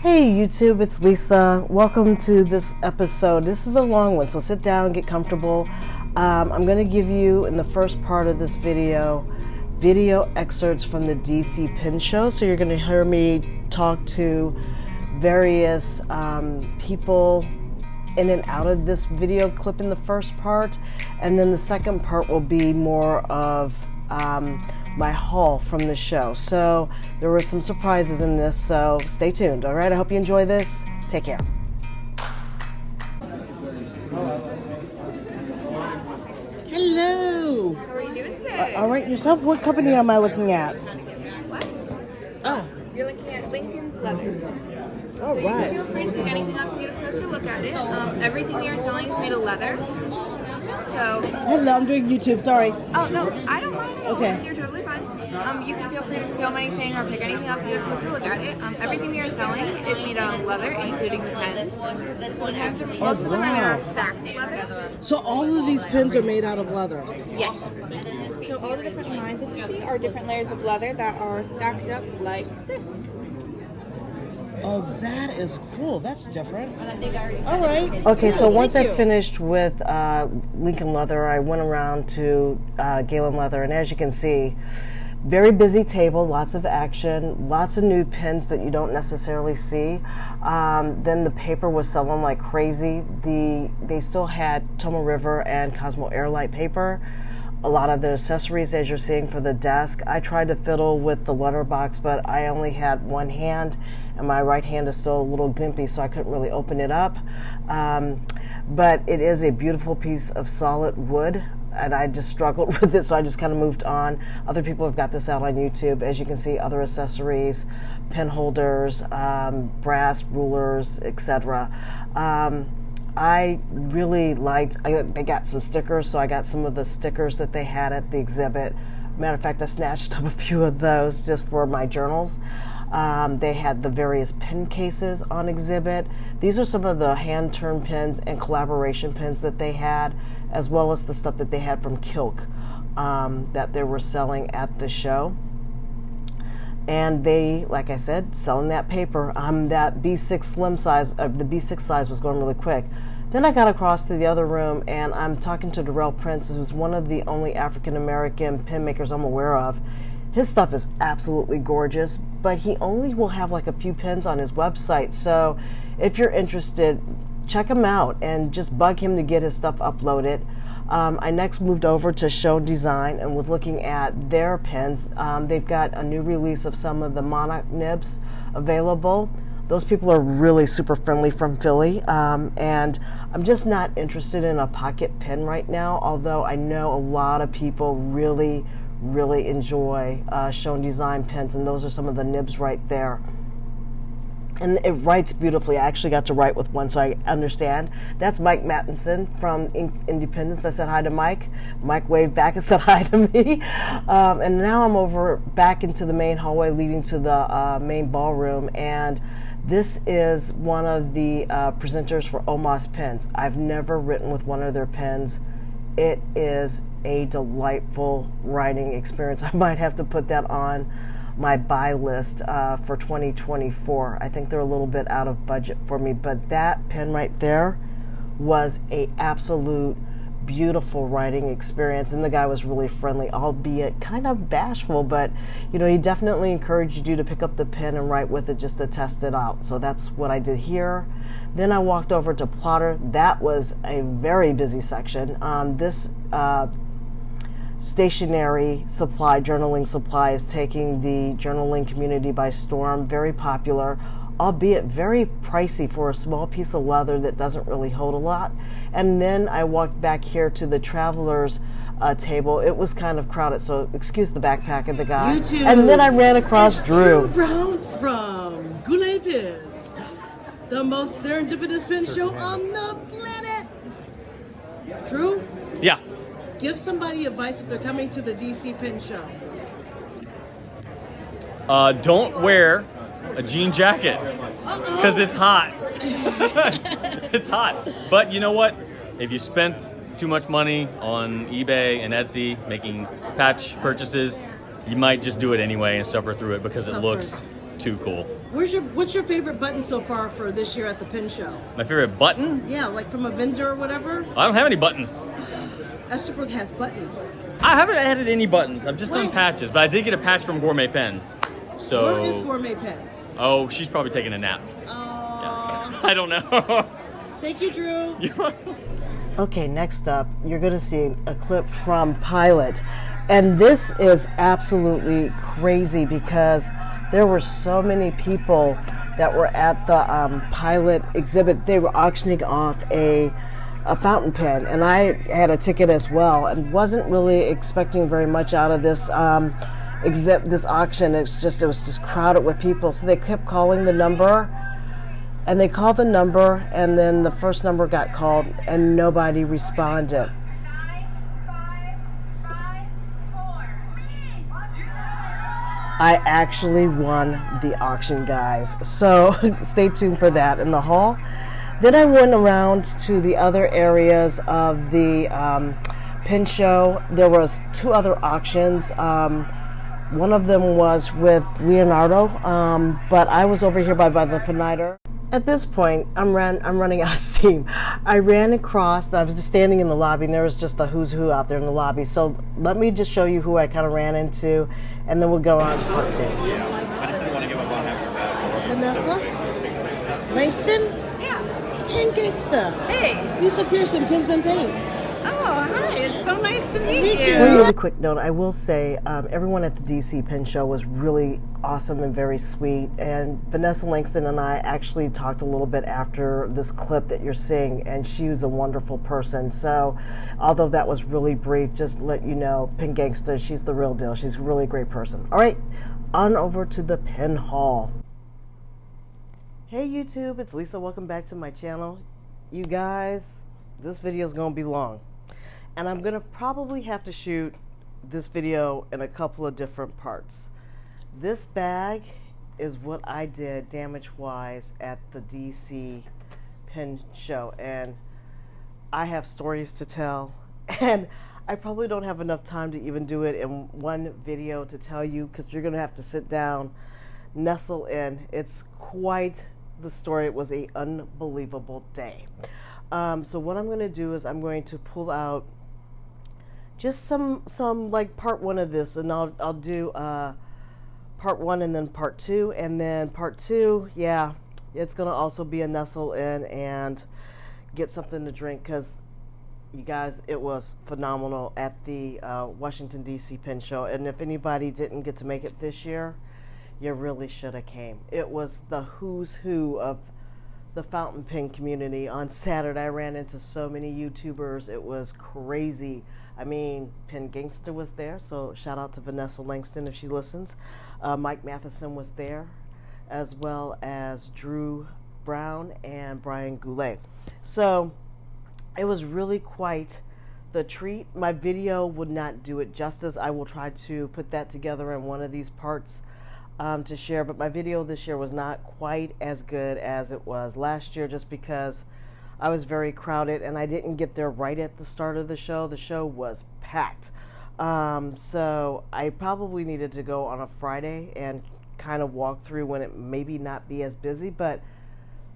Hey YouTube, it's Lisa. Welcome to this episode. This is a long one, so sit down, get comfortable. I'm going to give you, in the first part of this video excerpts from the DC Pin Show. So you're going to hear me talk to various people in and out of this video clip in the first part, and then the second part will be more of my haul from the show. So there were some surprises in this, so stay tuned. All right, I hope you enjoy this. Take care. Hello. How are you doing today? All right, yourself. What company am I looking at? What? Oh, You're looking at Lincoln's Leathers. all So you right. can feel free to pick anything up to get a closer look at it. Everything we are selling is made of leather. So, Hello, I'm doing YouTube. Sorry. oh no, I don't mind. Okay. You're totally fine. You can feel free to film anything or pick anything up to get a closer look at it. Everything we are selling is made out of leather, including the pens. Most of them are made out of stacked leather. So all of these pins are made out of leather. Yes. So all the different lines that you see are different layers of leather that are stacked up like this. Oh, that is cool. That's different. And I think I already All right. Okay, so once I finished with Lincoln Leather, I went around to Galen Leather, and as you can see, very busy table, lots of action, lots of new pins that you don't necessarily see. Then the paper was selling like crazy. They still had Tomo River and Cosmo Airlight paper. A lot of the accessories, as you're seeing, for the desk. I tried to fiddle with the letterbox, but I only had one hand, and my right hand is still a little gimpy, so I couldn't really open it up. But it is a beautiful piece of solid wood, and I just struggled with it, so I just kind of moved on. Other people have got this out on YouTube. As you can see, other accessories, pen holders, brass rulers, etc. I really liked, they got some stickers, so I got some of the stickers that they had at the exhibit. Matter of fact, I snatched up a few of those just for my journals. They had the various pin cases on exhibit. These are some of the hand-turned pins and collaboration pins that they had, as well as the stuff that they had from Kilk that they were selling at the show. And they, like I said, selling that paper. That B6 slim size, the B6 size was going really quick. Then I got across to the other room, and I'm talking to Darrell Prince, who's one of the only African-American pin makers I'm aware of. His stuff is absolutely gorgeous, but he only will have like a few pins on his website. So if you're interested, check him out and just bug him to get his stuff uploaded. I next moved over to Show Design and was looking at their pins. They've got a new release of some of the Monarch nibs available. Those people are really super friendly from Philly, and I'm just not interested in a pocket pin right now, although I know a lot of people really enjoy Show Design pins, and those are some of the nibs right there. And it writes beautifully. I actually got to write with one, so I understand. That's Mike Mattinson from Independence. I said hi to Mike. Mike waved back and said hi to me. And now I'm over back into the main hallway leading to the main ballroom. And this is one of the presenters for Omos Pens. I've never written with one of their pens. It is a delightful writing experience. I might have to put that on my buy list for 2024. I think they're a little bit out of budget for me, but that pen right there was a absolute beautiful writing experience, and the guy was really friendly, albeit kind of bashful, but you know, he definitely encouraged you to pick up the pen and write with it just to test it out. So that's what I did here. Then I walked over to Plotter. That was a very busy section. This stationery supply, journaling supply, is taking the journaling community by storm. Very popular, albeit very pricey for a small piece of leather that doesn't really hold a lot. And then I walked back here to the travelers table. It was kind of crowded, so excuse the backpack of the guy. YouTube. And then I ran across Drew. Brown from Goulet Pins, the most serendipitous pin show on the planet. Drew? Yeah. Give somebody advice if they're coming to the DC Pin Show. Don't wear a jean jacket because it's hot. It's hot. But you know what? If you spent too much money on eBay and Etsy making patch purchases, you might just do it anyway and suffer through it because it looks too cool. What's your favorite button so far for this year at the pin show? My favorite button? Yeah, like from a vendor or whatever. I don't have any buttons. Estherbrook has buttons. I haven't added any buttons. I've just done Wait. patches, but I did get a patch from Gourmet Pens. So. Where is Gourmet Pens? Oh, she's probably taking a nap. Oh. I don't know. Thank you, Drew. You're welcome. Okay, next up, you're going to see a clip from Pilot. And this is absolutely crazy because there were so many people that were at the Pilot exhibit. They were auctioning off a fountain pen, and I had a ticket as well and wasn't really expecting very much out of this this auction. It was just crowded with people. So they kept calling the number. And they called the number, and then the first number got called, and nobody responded. I actually won the auction, guys. So stay tuned for that in the hall. Then I went around to the other areas of the pin show. There was 2 other auctions. One of them was with Leonardo, but I was over here by the Piniter. At this point, I'm running out of steam. I ran across, I was just standing in the lobby, and there was just the who's who out there in the lobby. So let me just show you who I kind of ran into, and then we'll go on to part 2. Vanessa? Langston? Yeah. Pin Gangsta. Hey. Lisa Pearson, Pins and Paint. Oh, hi. It's so nice to meet meet you. you. One really quick note, I will say everyone at the DC Pin Show was really awesome and very sweet, and Vanessa Langston and I actually talked a little bit after this clip that you're seeing, and she was a wonderful person. So although that was really brief, just let you know, Pin Gangsta, she's the real deal. She's a really great person. All right, on over to the Pin Hall. Hey YouTube, it's Lisa. Welcome back to my channel. You guys, this video is going to be long. And I'm going to probably have to shoot this video in a couple of different parts. This bag is what I did damage-wise at the DC Pin Show. And I have stories to tell. And I probably don't have enough time to even do it in one video to tell you, because you're going to have to sit down, nestle in. It's quite the story. It was an unbelievable day. So what I'm going to do is I'm going to pull out just some like part 1 of this, and I'll do part 1 and then part 2, and then part 2, yeah, it's gonna also be a nestle in and get something to drink, because you guys, it was phenomenal at the Washington DC Pin Show. And if anybody didn't get to make it this year, you really should have came. It was the who's who of the fountain pen community. On Saturday, I ran into so many YouTubers. It was crazy. I mean, Pin Gangsta was there, so shout out to Vanessa Langston if she listens. Mike Matheson was there, as well as Drew Brown and Brian Goulet. So it was really quite the treat. My video would not do it justice. I will try to put that together in one of these parts to share, but my video this year was not quite as good as it was last year, just because I was very crowded and I didn't get there right at the start of the show. The show was packed. So I probably needed to go on a Friday and kind of walk through when it maybe not be as busy. But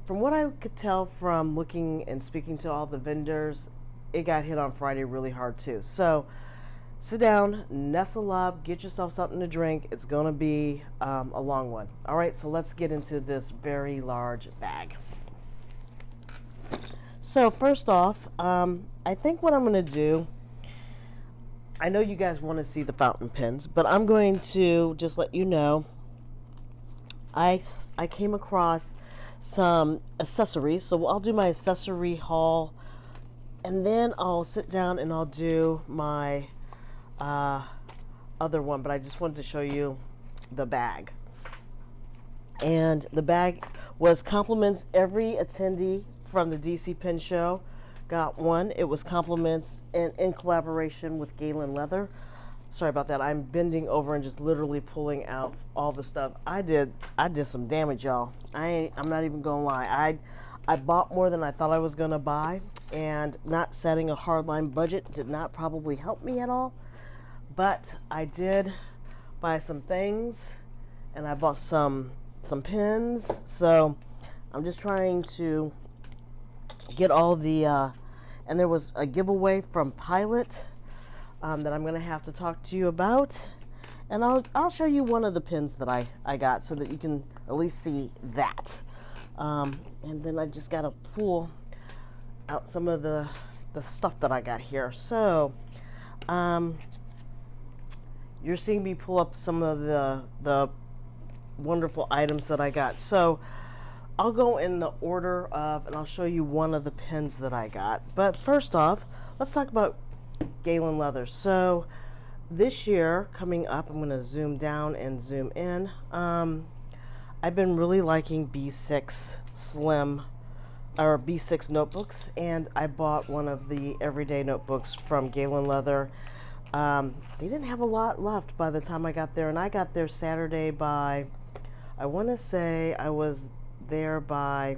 from what I could tell from looking and speaking to all the vendors, it got hit on Friday really hard too. So sit down, nestle up, get yourself something to drink. It's going to be a long one. All right, so let's get into this very large bag. So first off, I think what I'm going to do, I know you guys want to see the fountain pens, but I'm going to just let you know, I came across some accessories. So I'll do my accessory haul, and then I'll sit down and I'll do my other one. But I just wanted to show you the bag. And the bag was compliments. Every attendee from the DC Pin Show got one. It was compliments in collaboration with Galen Leather. Sorry about that. I'm bending over and just literally pulling out all the stuff. I did some damage, y'all. I'm not even gonna lie. I bought more than I thought I was gonna buy, and not setting a hardline budget did not probably help me at all. But I did buy some things, and I bought some some pins. So I'm just trying to get all the, and there was a giveaway from Pilot that I'm going to have to talk to you about. And I'll show you one of the pins that I got so that you can at least see that. And then I just got to pull out some of the stuff that I got here. So you're seeing me pull up some of the wonderful items that I got. So I'll go in the order of, and I'll show you one of the pins that I got. But first off, let's talk about Galen Leather. So this year coming up, I'm going to zoom down and zoom in. I've been really liking B6 Slim or B6 notebooks, and I bought one of the everyday notebooks from Galen Leather. They didn't have a lot left by the time I got there, and I got there Saturday by, I want to say I was there by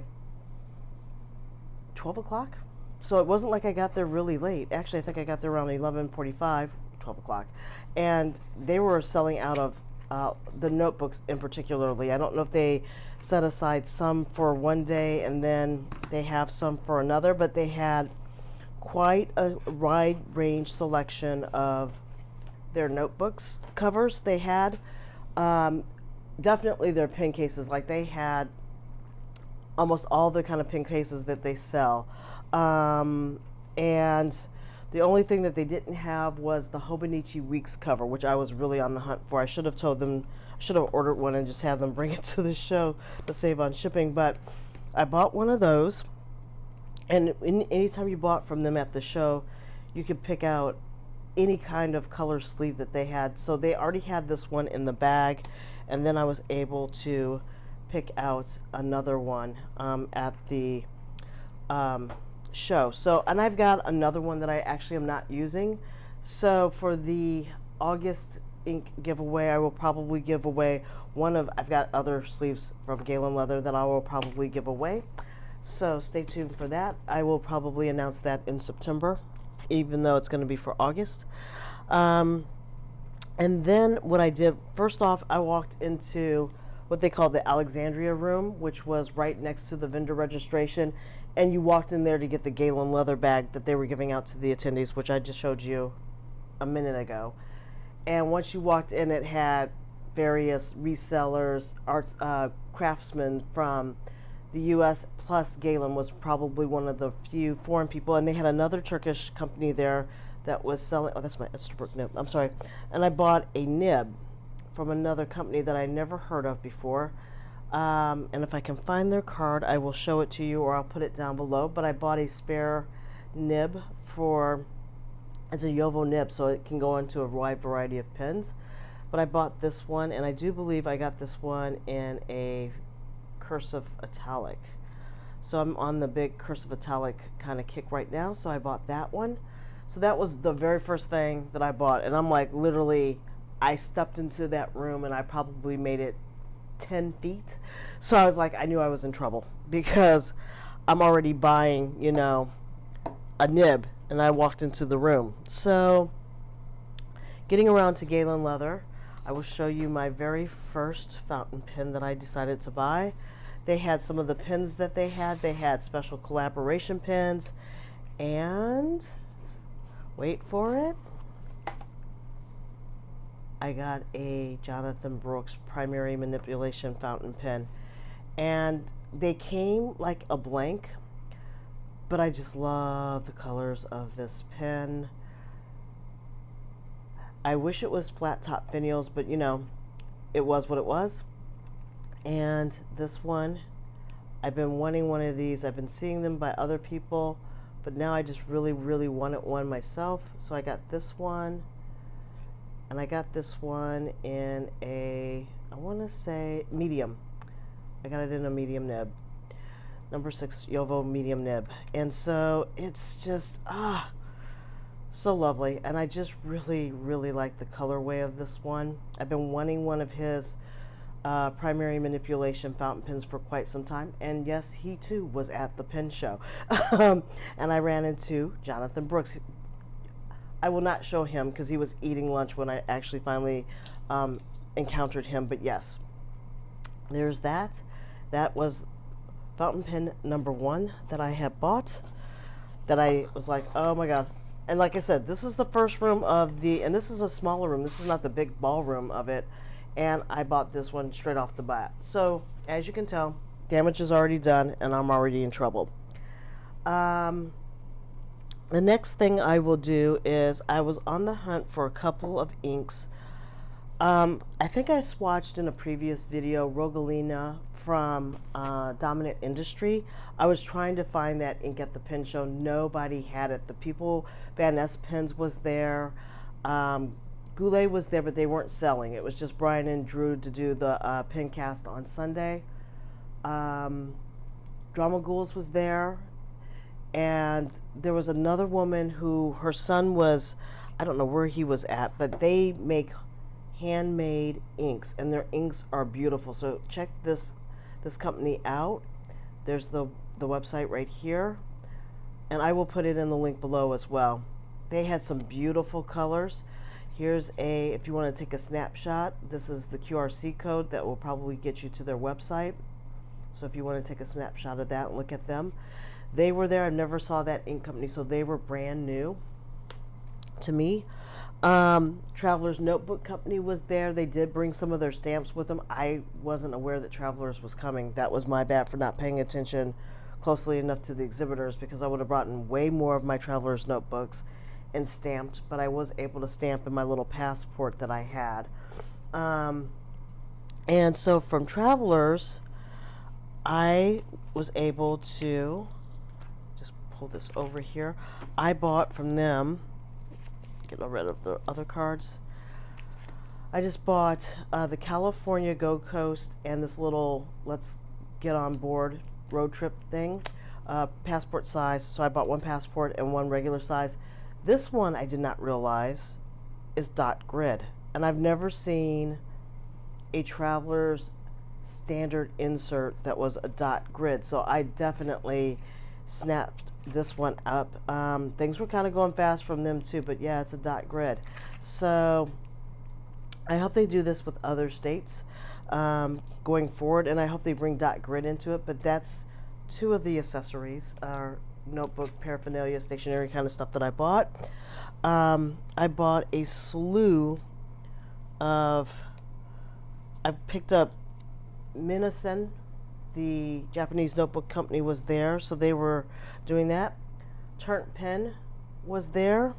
12 o'clock. So it wasn't like I got there really late. Actually, I think I got there around 11:45, 12 o'clock. And they were selling out of the notebooks in particularly. I don't know if they set aside some for one day and then they have some for another, but they had quite a wide range selection of their notebooks covers. They had definitely their pen cases. Like they had almost all the kind of pen cases that they sell. And the only thing that they didn't have was the Hobonichi Weeks cover, which I was really on the hunt for. I should have told them, I should have ordered one and just had them bring it to the show to save on shipping. But I bought one of those. And anytime you bought from them at the show, you could pick out any kind of color sleeve that they had. So they already had this one in the bag. And then I was able to pick out another one at the show. So, and I've got another one that I actually am not using. So for the August ink giveaway, I will probably give away one of, I've got other sleeves from Galen Leather that I will probably give away. So stay tuned for that. I will probably announce that in September, even though it's going to be for August. And then what I did, first off, I walked into what they call the Alexandria room, which was right next to the vendor registration. And you walked in there to get the Galen Leather bag that they were giving out to the attendees, which I just showed you a minute ago. And once you walked in, it had various resellers, arts, craftsmen from the U.S., plus Galen was probably one of the few foreign people. And they had another Turkish company there that was selling, oh, that's my Estabrook nib, I'm sorry. And I bought a nib from another company that I never heard of before. And if I can find their card, I will show it to you, or I'll put it down below. But I bought a spare nib for, it's a Yovo nib, so it can go into a wide variety of pens. But I bought this one, and I do believe I got this one in a cursive italic. So I'm on the big cursive italic kind of kick right now, so I bought that one. So that was the very first thing that I bought, and I'm like, literally, I stepped into that room and I probably made it 10 feet. So I was like, I knew I was in trouble because I'm already buying, you know, a nib, and I walked into the room. So getting around to Galen Leather, I will show you my very first fountain pen that I decided to buy. They had some of the pens that they had. They had special collaboration pens, and wait for it, I got a Jonathan Brooks primary manipulation fountain pen, and they came like a blank, but I just love the colors of this pen. I wish it was flat top finials, but you know, it was what it was. And this one, I've been wanting one of these. I've been seeing them by other people, but now I just really wanted one myself. So I got this one, and I got this one in a, I want to say medium. I got it in a medium nib, number 6 Yovo medium nib. And so it's just so lovely, and I just really like the colorway of this one. I've been wanting one of his primary manipulation fountain pens for quite some time, and yes, he too was at the pen show. And I ran into Jonathan Brooks. I will not show him because he was eating lunch when I actually finally encountered him, but yes, there's that. That was fountain pen number 1 that I had bought, that I was like, oh my god. And like I said, this is the first room of the, and this is a smaller room, this is not the big ballroom of it, and I bought this one straight off the bat. So as you can tell, damage is already done and I'm already in trouble. The next thing I will do is, I was on the hunt for a couple of inks. I think I swatched in a previous video Rogalina from Dominant Industry. I was trying to find that ink at the pen show. Nobody had it. The people, Van Ness Pens was there. Goulet was there, but they weren't selling. It was just Brian and Drew to do the pen cast on Sunday. Drama Ghouls was there. And there was another woman who, her son was, I don't know where he was at, but they make handmade inks, and their inks are beautiful. So check this company out. There's the website right here, and I will put it in the link below as well. They had some beautiful colors. Here's a, if you want to take a snapshot, this is the QRC code that will probably get you to their website. So if you want to take a snapshot of that and look at them, they were there. I never saw that ink company, so they were brand new to me. Traveler's Notebook Company was there. They did bring some of their stamps with them. I wasn't aware that Travelers was coming. That was my bad for not paying attention closely enough to the exhibitors, because I would have brought in way more of my Traveler's notebooks and stamped, but I was able to stamp in my little passport that I had. And so from Travelers, I was able to just pull this over here. I bought from them, get rid of the other cards. I just bought the California Go Coast and this little Let's Get On Board road trip thing, passport size. So I bought one passport and one regular size. This one I did not realize is dot grid, and I've never seen a Traveler's standard insert that was a dot grid, so I definitely snapped this one up. Things were kind of going fast from them too, but yeah, it's a dot grid. So I hope they do this with other states going forward, and I hope they bring dot grid into it. But that's two of the accessories, notebook paraphernalia, stationery kind of stuff that I bought. I bought a slew of, I've picked up Minesen, the Japanese notebook company was there, so they were doing that. Turnt Pen was there.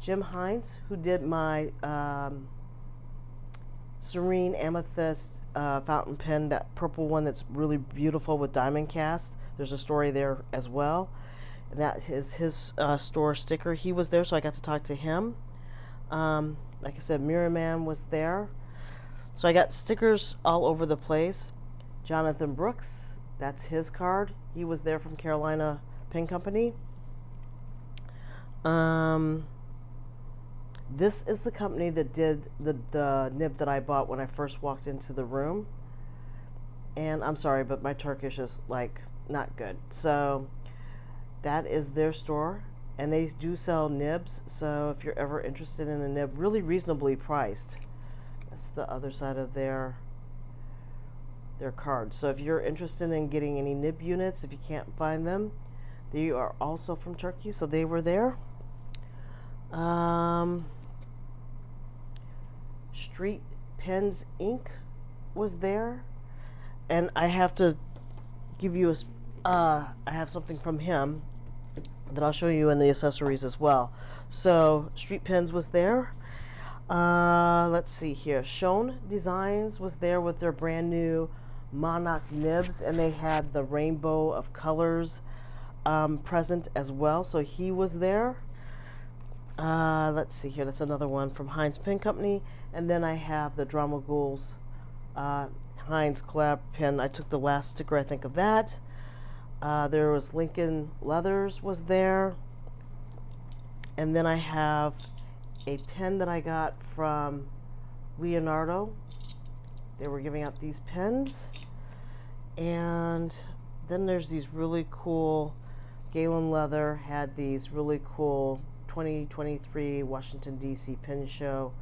Jim Hines, who did my Serene Amethyst fountain pen, that purple one that's really beautiful with diamond cast. There's a story there as well. And that is his store sticker. He was there, so I got to talk to him. Like I said, Mirror Man was there. So I got stickers all over the place. Jonathan Brooks, that's his card. He was there from Carolina Pen Company. This is the company that did the nib that I bought when I first walked into the room. And I'm sorry, but my Turkish is like not good. So that is their store, and they do sell nibs. So if you're ever interested in a nib, really reasonably priced. That's the other side of their card. So if you're interested in getting any nib units, if you can't find them, they are also from Turkey, so they were there. Street Pens Inc. was there, and I have to give you I have something from him that I'll show you in the accessories as well. So Street Pens was there. Let's see here. Schoen Designs was there with their brand new Monarch nibs, and they had the rainbow of colors present as well, so he was there. Let's see here, that's another one from Heinz Pen Company. And then I have the Drama Ghouls Heinz collab pen. I took the last sticker, I think, of that. There was Lincoln Leathers was there. And then I have a pen that I got from Leonardo. They were giving out these pens. And then there's these really cool, Galen Leather had these really cool 2023 Washington DC Pen Show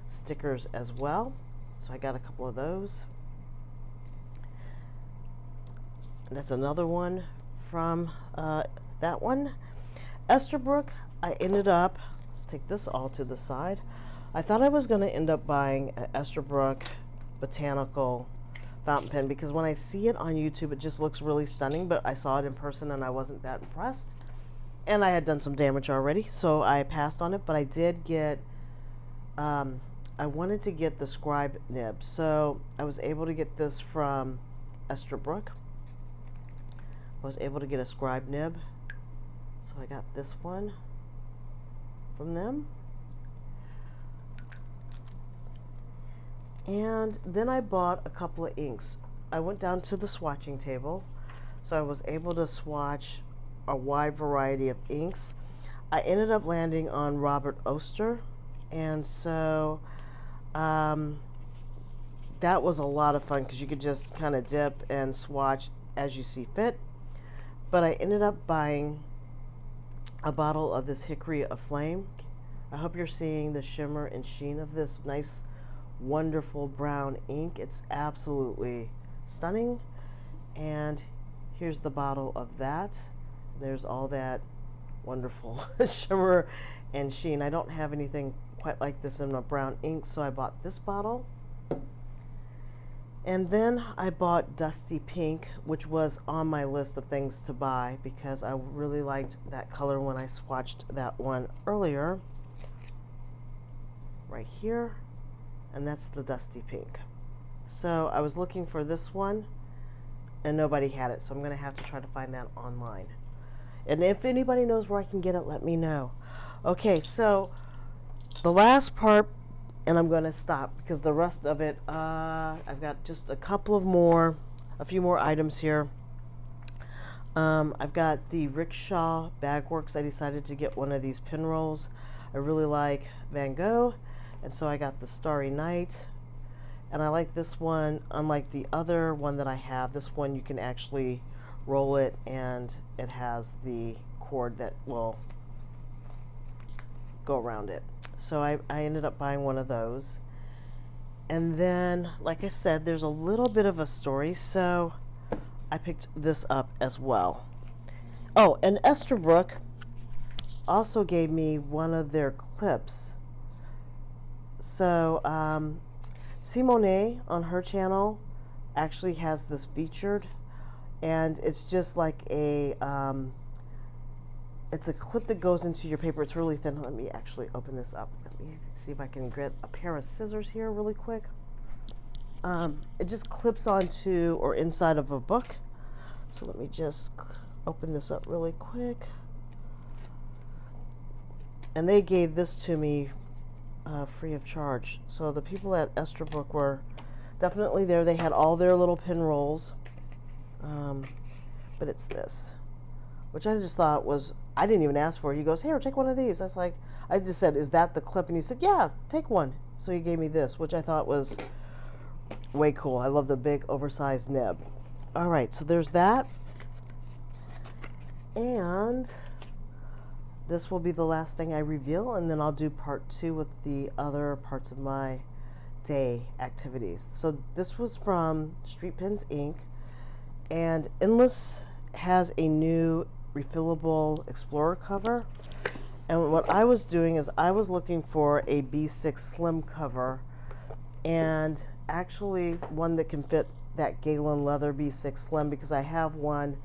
stickers as well. So I got a couple of those. And that's another one from that one. Esterbrook, I ended up, let's take this all to the side. I thought I was going to end up buying an Esterbrook botanical fountain pen because when I see it on YouTube, it just looks really stunning, but I saw it in person and I wasn't that impressed. And I had done some damage already, so I passed on it, but I did get, I wanted to get the scribe nib, so I was able to get this from Esterbrook. I was able to get a scribe nib, so I got this one from them. And then I bought a couple of inks. I went down to the swatching table, so I was able to swatch a wide variety of inks. I ended up landing on Robert Oster, and so that was a lot of fun because you could just kind of dip and swatch as you see fit. But I ended up buying a bottle of this Hickory Aflame. I hope you're seeing the shimmer and sheen of this nice, wonderful brown ink. It's absolutely stunning. And here's the bottle of that. There's all that wonderful shimmer and sheen. I don't have anything quite like this in a brown ink, so I bought this bottle. And then I bought Dusty Pink, which was on my list of things to buy because I really liked that color when I swatched that one earlier. Right here. And that's the Dusty Pink. So I was looking for this one and nobody had it, so I'm going to have to try to find that online. And if anybody knows where I can get it, let me know. Okay, so the last part, and I'm going to stop because the rest of it, I've got just a few more items here. I've got the Rickshaw Bagworks. I decided to get one of these pin rolls. I really like Van Gogh, and so I got the Starry Night. And I like this one, unlike the other one that I have. This one you can actually roll it, and it has the cord that will go around it. So I ended up buying one of those. And then, like I said, there's a little bit of a story, so I picked this up as well. Oh, and Esterbrook also gave me one of their clips. So Simone on her channel actually has this featured, and it's just like a it's a clip that goes into your paper. It's really thin. Let me actually open this up. Let me see if I can get a pair of scissors here really quick. It just clips onto or inside of a book. So let me just open this up really quick. And they gave this to me free of charge. So the people at Esterbrook were definitely there. They had all their little pin rolls. But it's this, which I just thought was, I didn't even ask for it. He goes, here, take one of these. I just said, is that the clip? And he said, yeah, take one. So he gave me this, which I thought was way cool. I love the big oversized nib. All right, so there's that. And this will be the last thing I reveal, and then I'll do part 2 with the other parts of my day activities. So this was from Street Pens Inc. And Endless has a new refillable Explorer cover. And what I was doing is I was looking for a B6 Slim cover, and actually one that can fit that Galen leather B6 Slim, because I have one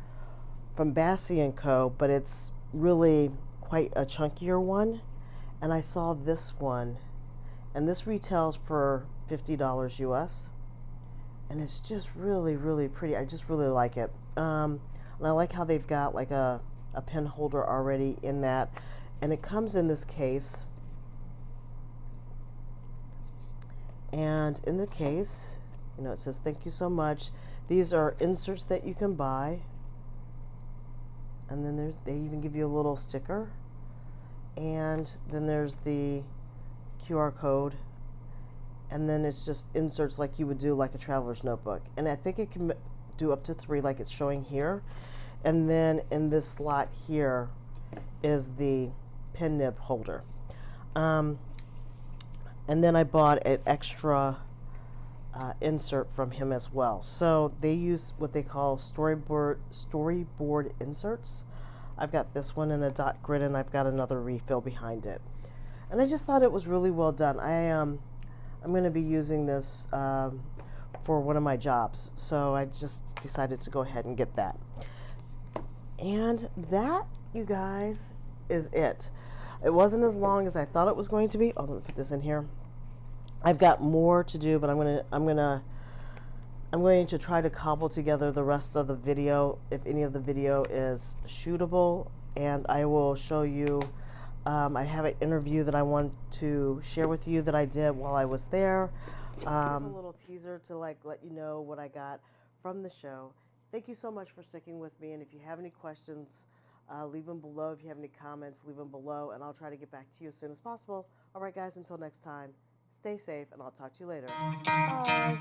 from Bassi & Co., but it's really quite a chunkier one. And I saw this one, and this retails for $50 US. And it's just really, really pretty. I just really like it. And I like how they've got like a pen holder already in that. And it comes in this case. And in the case, you know, it says, thank you so much. These are inserts that you can buy. And then they even give you a little sticker. And then there's the QR code. And then it's just inserts like you would do like a traveler's notebook. And I think it can do up to 3 like it's showing here. And then in this slot here is the pen nib holder. And then I bought an extra insert from him as well. So they use what they call storyboard inserts. I've got this one in a dot grid, and I've got another refill behind it. And I just thought it was really well done. I'm going to be using this for one of my jobs, so I just decided to go ahead and get that. And that, you guys, is it. It wasn't as long as I thought it was going to be. Oh, let me put this in here. I've got more to do, but I'm going to try to cobble together the rest of the video, if any of the video is shootable, and I will show you. I have an interview that I want to share with you that I did while I was there. A little teaser to let you know what I got from the show. Thank you so much for sticking with me, and if you have any questions, leave them below. If you have any comments, leave them below, and I'll try to get back to you as soon as possible. All right, guys, until next time, stay safe, and I'll talk to you later. Bye.